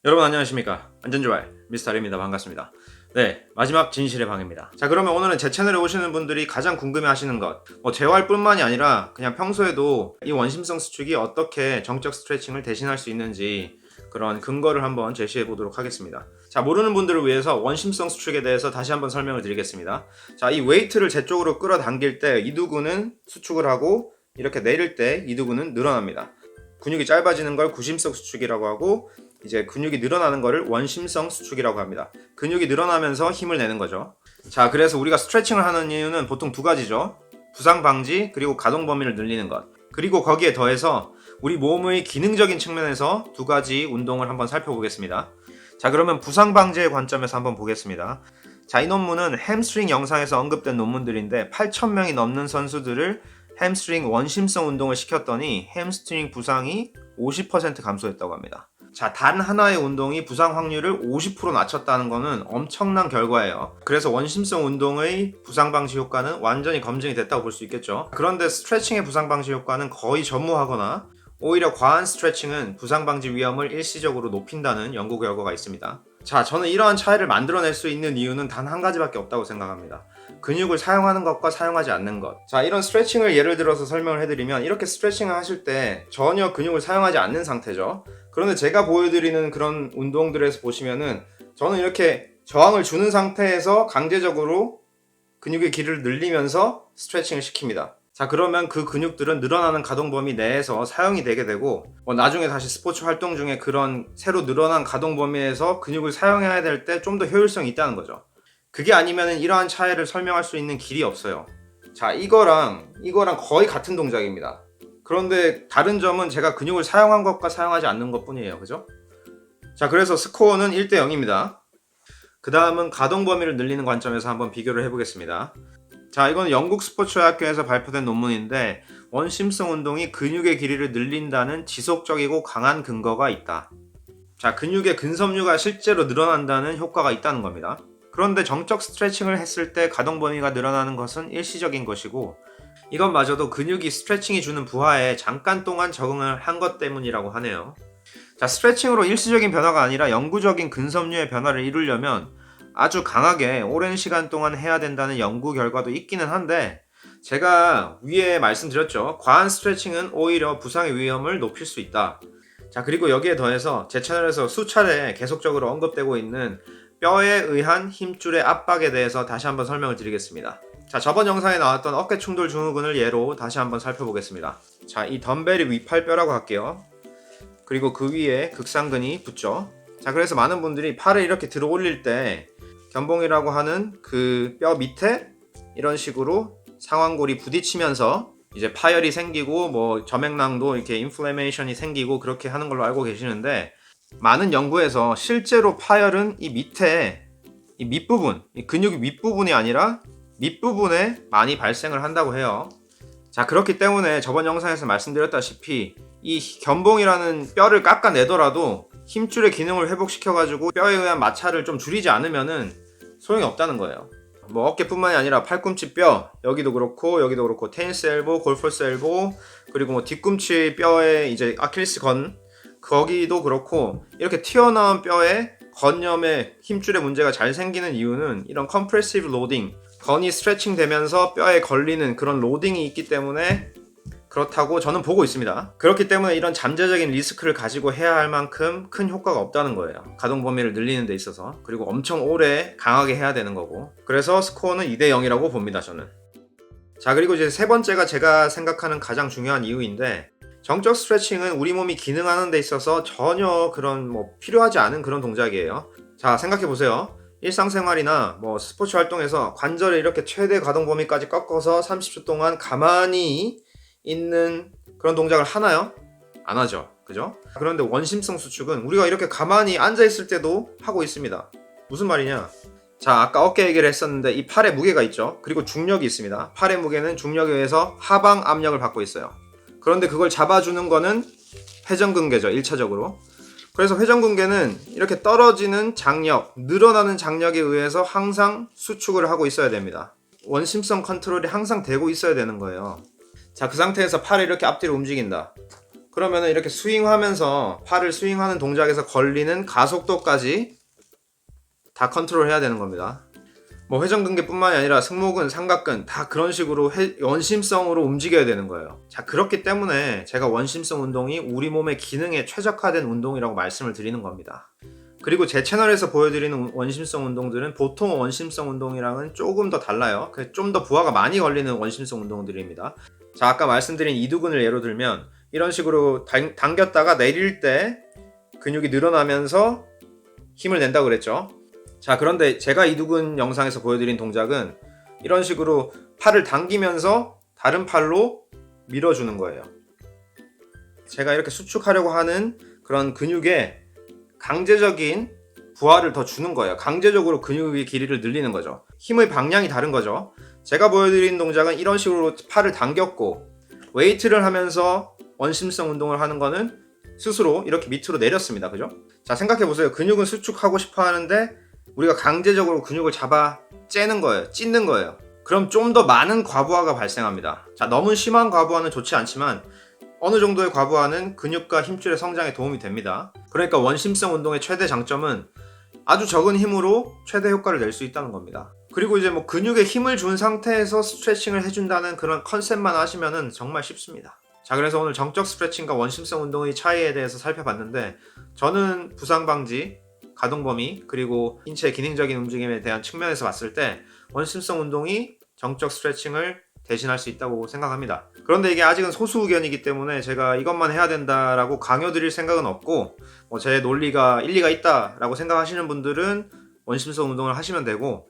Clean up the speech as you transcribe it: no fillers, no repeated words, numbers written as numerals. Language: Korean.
여러분 안녕하십니까. 안전조알 미스터리입니다. 반갑습니다. 네, 마지막 진실의 방입니다. 자, 그러면 오늘은 제 채널에 오시는 분들이 가장 궁금해 하시는 것, 재활뿐만이 아니라 그냥 평소에도 이 원심성 수축이 어떻게 정적 스트레칭을 대신할 수 있는지 그런 근거를 한번 제시해 보도록 하겠습니다. 자, 모르는 분들을 위해서 원심성 수축에 대해서 다시 한번 설명을 드리겠습니다. 자, 이 웨이트를 제 쪽으로 끌어당길 때 이두근은 수축을 하고 이렇게 내릴 때 이두근은 늘어납니다. 근육이 짧아지는 걸 구심성 수축이라고 하고, 이제 근육이 늘어나는 거를 원심성 수축이라고 합니다. 근육이 늘어나면서 힘을 내는 거죠. 자, 그래서 우리가 스트레칭을 하는 이유는 보통 두 가지죠. 부상 방지, 그리고 가동 범위를 늘리는 것. 그리고 거기에 더해서 우리 몸의 기능적인 측면에서 두 가지 운동을 한번 살펴보겠습니다. 자, 그러면 부상 방지의 관점에서 한번 보겠습니다. 자, 이 논문은 햄스트링 영상에서 언급된 논문들인데 8,000명이 넘는 선수들을 햄스트링 원심성 운동을 시켰더니 햄스트링 부상이 50% 감소했다고 합니다. 자, 단 하나의 운동이 부상 확률을 50% 낮췄다는 것은 엄청난 결과예요. 그래서 원심성 운동의 부상 방지 효과는 완전히 검증이 됐다고 볼 수 있겠죠. 그런데 스트레칭의 부상 방지 효과는 거의 전무하거나 오히려 과한 스트레칭은 부상 방지 위험을 일시적으로 높인다는 연구 결과가 있습니다. 자, 저는 이러한 차이를 만들어낼 수 있는 이유는 단 한 가지밖에 없다고 생각합니다. 근육을 사용하는 것과 사용하지 않는 것. 자, 이런 스트레칭을 예를 들어서 설명을 해드리면, 이렇게 스트레칭을 하실 때 전혀 근육을 사용하지 않는 상태죠. 그런데 제가 보여드리는 그런 운동들에서 보시면은 저는 이렇게 저항을 주는 상태에서 강제적으로 근육의 길이를 늘리면서 스트레칭을 시킵니다. 자, 그러면 그 근육들은 늘어나는 가동 범위 내에서 사용이 되게 되고, 나중에 다시 스포츠 활동 중에 그런 새로 늘어난 가동 범위에서 근육을 사용해야 될 때 좀 더 효율성이 있다는 거죠. 그게 아니면 이러한 차이를 설명할 수 있는 길이 없어요. 자, 이거랑 거의 같은 동작입니다. 그런데 다른 점은 제가 근육을 사용한 것과 사용하지 않는 것 뿐이에요. 그죠? 자, 그래서 스코어는 1대 0입니다. 그 다음은 가동 범위를 늘리는 관점에서 한번 비교를 해보겠습니다. 자, 이건 영국 스포츠학회에서 발표된 논문인데, 원심성 운동이 근육의 길이를 늘린다는 지속적이고 강한 근거가 있다. 자, 근육의 근섬유가 실제로 늘어난다는 효과가 있다는 겁니다. 그런데 정적 스트레칭을 했을 때 가동 범위가 늘어나는 것은 일시적인 것이고, 이것마저도 근육이 스트레칭이 주는 부하에 잠깐 동안 적응을 한 것 때문이라고 하네요. 자, 스트레칭으로 일시적인 변화가 아니라 영구적인 근섬유의 변화를 이루려면 아주 강하게 오랜 시간 동안 해야 된다는 연구 결과도 있기는 한데, 제가 위에 말씀드렸죠. 과한 스트레칭은 오히려 부상의 위험을 높일 수 있다. 자, 그리고 여기에 더해서 제 채널에서 수차례 계속적으로 언급되고 있는 뼈에 의한 힘줄의 압박에 대해서 다시 한번 설명을 드리겠습니다. 자, 저번 영상에 나왔던 어깨 충돌 증후군을 예로 다시 한번 살펴보겠습니다. 자, 이 덤벨이 위팔뼈라고 할게요. 그리고 그 위에 극상근이 붙죠. 자, 그래서 많은 분들이 팔을 이렇게 들어 올릴 때 견봉이라고 하는 그 뼈 밑에 이런 식으로 상완골이 부딪히면서 이제 파열이 생기고 점액낭도 이렇게 인플레메이션이 생기고 그렇게 하는 걸로 알고 계시는데, 많은 연구에서 실제로 파열은 이 밑에 이 밑부분, 이 근육의 윗부분이 아니라 밑부분에 많이 발생을 한다고 해요. 자, 그렇기 때문에 저번 영상에서 말씀드렸다시피 이 견봉이라는 뼈를 깎아내더라도 힘줄의 기능을 회복시켜가지고 뼈에 의한 마찰을 좀 줄이지 않으면은 소용이 없다는 거예요. 어깨뿐만이 아니라 팔꿈치 뼈, 여기도 그렇고 테니스 엘보, 골퍼스 엘보, 그리고 뒤꿈치 뼈에 이제 아킬레스 건, 거기도 그렇고, 이렇게 튀어나온 뼈에 건염에 힘줄에 문제가 잘 생기는 이유는 이런 컴프레시브 로딩, 건이 스트레칭 되면서 뼈에 걸리는 그런 로딩이 있기 때문에 그렇다고 저는 보고 있습니다. 그렇기 때문에 이런 잠재적인 리스크를 가지고 해야 할 만큼 큰 효과가 없다는 거예요. 가동 범위를 늘리는 데 있어서. 그리고 엄청 오래 강하게 해야 되는 거고. 그래서 스코어는 2대 0이라고 봅니다, 저는. 자, 그리고 이제 세 번째가 제가 생각하는 가장 중요한 이유인데, 정적 스트레칭은 우리 몸이 기능하는 데 있어서 전혀 그런 필요하지 않은 그런 동작이에요. 자, 생각해 보세요. 일상생활이나 스포츠 활동에서 관절을 이렇게 최대 가동 범위까지 꺾어서 30초 동안 가만히 있는 그런 동작을 하나요? 안 하죠. 그죠? 그런데 원심성 수축은 우리가 이렇게 가만히 앉아있을 때도 하고 있습니다. 무슨 말이냐? 자, 아까 어깨 얘기를 했었는데 이 팔에 무게가 있죠. 그리고 중력이 있습니다. 팔의 무게는 중력에 의해서 하방 압력을 받고 있어요. 그런데 그걸 잡아주는 거는 회전근개죠. 1차적으로. 그래서 회전근개는 이렇게 떨어지는 장력, 늘어나는 장력에 의해서 항상 수축을 하고 있어야 됩니다. 원심성 컨트롤이 항상 되고 있어야 되는 거예요. 자, 그 상태에서 팔을 이렇게 앞뒤로 움직인다. 그러면은 이렇게 스윙하면서 팔을 스윙하는 동작에서 걸리는 가속도까지 다 컨트롤 해야 되는 겁니다. 뭐 회전근개뿐만이 아니라 승모근, 삼각근 다 그런 식으로 원심성으로 움직여야 되는 거예요. 자, 그렇기 때문에 제가 원심성 운동이 우리 몸의 기능에 최적화된 운동이라고 말씀을 드리는 겁니다. 그리고 제 채널에서 보여드리는 원심성 운동들은 보통 원심성 운동이랑은 조금 더 달라요. 좀 더 부하가 많이 걸리는 원심성 운동들입니다. 자, 아까 말씀드린 이두근을 예로 들면 이런 식으로 당겼다가 내릴 때 근육이 늘어나면서 힘을 낸다고 그랬죠. 자, 그런데 제가 이두근 영상에서 보여드린 동작은 이런 식으로 팔을 당기면서 다른 팔로 밀어주는 거예요. 제가 이렇게 수축하려고 하는 그런 근육에 강제적인 부하를 더 주는 거예요. 강제적으로 근육의 길이를 늘리는 거죠. 힘의 방향이 다른 거죠. 제가 보여드린 동작은 이런 식으로 팔을 당겼고 웨이트를 하면서 원심성 운동을 하는 거는 스스로 이렇게 밑으로 내렸습니다. 그죠? 자, 생각해보세요. 근육은 수축하고 싶어 하는데 우리가 강제적으로 근육을 잡아 째는 거예요. 찢는 거예요. 그럼 좀 더 많은 과부하가 발생합니다. 자, 너무 심한 과부하는 좋지 않지만 어느 정도의 과부하는 근육과 힘줄의 성장에 도움이 됩니다. 그러니까 원심성 운동의 최대 장점은 아주 적은 힘으로 최대 효과를 낼 수 있다는 겁니다. 그리고 이제 뭐 근육에 힘을 준 상태에서 스트레칭을 해준다는 그런 컨셉만 하시면은 정말 쉽습니다. 자, 그래서 오늘 정적 스트레칭과 원심성 운동의 차이에 대해서 살펴봤는데 저는 부상 방지, 가동 범위, 그리고 인체의 기능적인 움직임에 대한 측면에서 봤을 때 원심성 운동이 정적 스트레칭을 대신할 수 있다고 생각합니다. 그런데 이게 아직은 소수 의견이기 때문에 제가 이것만 해야 된다라고 강요드릴 생각은 없고 제 논리가 일리가 있다라고 생각하시는 분들은 원심성 운동을 하시면 되고